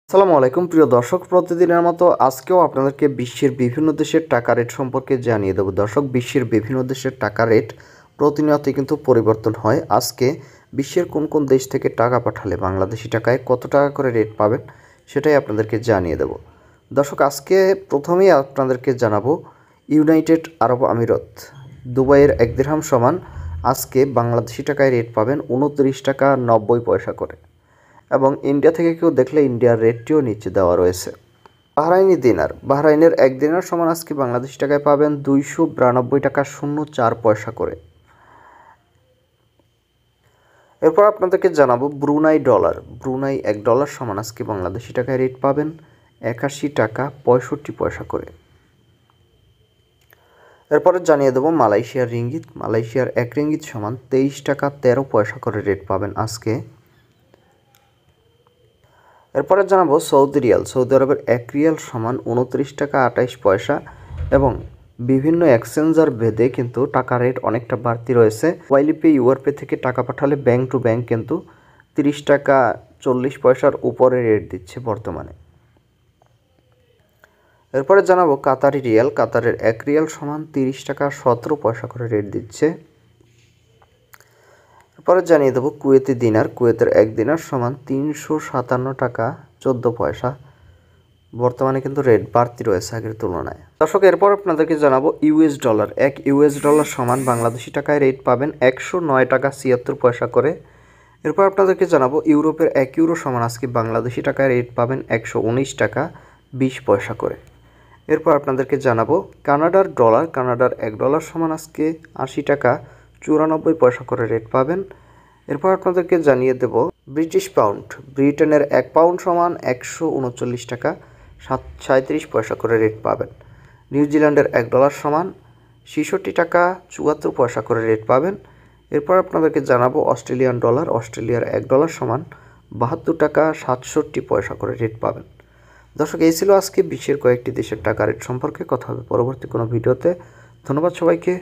আসসালামু আলাইকুম প্রিয় দর্শক, প্রতিদিনের মতো আজকেও আপনাদেরকে বিশ্বের বিভিন্ন দেশের টাকা রেট সম্পর্কে জানিয়ে দেব। দর্শক, বিশ্বের বিভিন্ন দেশের টাকা রেট প্রতিনিয়তই কিন্তু পরিবর্তন হয়। আজকে বিশ্বের কোন কোন দেশ থেকে টাকা পাঠালে বাংলাদেশি টাকায় কত টাকা করে রেট পাবেন সেটাই আপনাদেরকে জানিয়ে দেব। দর্শক, আজকে প্রথমেই আপনাদেরকে জানাবো ইউনাইটেড আরব আমিরাত দুবাইয়ের 1 দিরহাম সমান আজকে বাংলাদেশি টাকায় রেট পাবেন 29 টাকা 90 পয়সা করে। এবং ইন্ডিয়া থেকে কেউ দেখলে ইন্ডিয়ার রেটটিও নিচে দেওয়া রয়েছে। বাহরাইনের 1 দিনার সমান আজকে বাংলাদেশি টাকায় পাবেন 292 টাকা 04 পয়সা করে। এরপর আপনাদেরকে জানাবো ব্রুনাই $1 সমান আজকে বাংলাদেশি টাকায় রেট পাবেন 81 টাকা 65 পয়সা করে। এরপরে জানিয়ে দেবো মালয়েশিয়ার 1 রিঙ্গিত সমান 23 টাকা 13 পয়সা করে রেট পাবেন আজকে। এরপরে জানাবো সৌদি আরবের 1 রিয়াল সমান 29 টাকা 28 পয়সা। এবং বিভিন্ন এক্সচেঞ্জার ভেদে কিন্তু টাকা রেট অনেকটা বাড়তি রয়েছে। ওয়াইলিপে ইউআরপে থেকে টাকা পাঠালে ব্যাংক টু ব্যাংক কিন্তু 30 টাকা 40 পয়সার উপরে রেট দিচ্ছে বর্তমানে। এরপরে জানাবো কাতারের 1 রিয়াল সমান 30 টাকা 17 পয়সা করে রেট দিচ্ছে। এরপরে জানিয়ে দেবো কুয়েতের 1 দিনার সমান 357 টাকা 14 পয়সা। বর্তমানে কিন্তু রেট বাড়তি রয়েছে আগের তুলনায়। দর্শক, এরপর আপনাদেরকে জানাবো $1 সমান বাংলাদেশি টাকায় রেট পাবেন 109 টাকা 76 পয়সা করে। এরপর আপনাদেরকে জানাবো ইউরোপের 1 ইউরো সমান আজকে বাংলাদেশি টাকায় রেট পাবেন 119 টাকা 20 পয়সা করে। এরপর আপনাদেরকে জানাবো কানাডার $1 সমান আজকে 80 টাকা 94 পয়সা করে রেট পাবেন। এরপর আপনাদেরকে জানিয়ে দেব ব্রিটেনের 1 পাউন্ড সমান 139 টাকা 37 পয়সা করে রেট পাবেন। নিউজিল্যান্ডের $1 সমান 66 টাকা 74 পয়সা করে রেট পাবেন। এরপর আপনাদেরকে জানাবো অস্ট্রেলিয়ার $1 সমান 72 টাকা 67 পয়সা করে রেট পাবেন। দর্শক, এই ছিল আজকে বিশ্বের কয়েকটি দেশের টাকা রেট সম্পর্কে। কথা হবে পরবর্তী কোনো ভিডিওতে। ধন্যবাদ সবাইকে।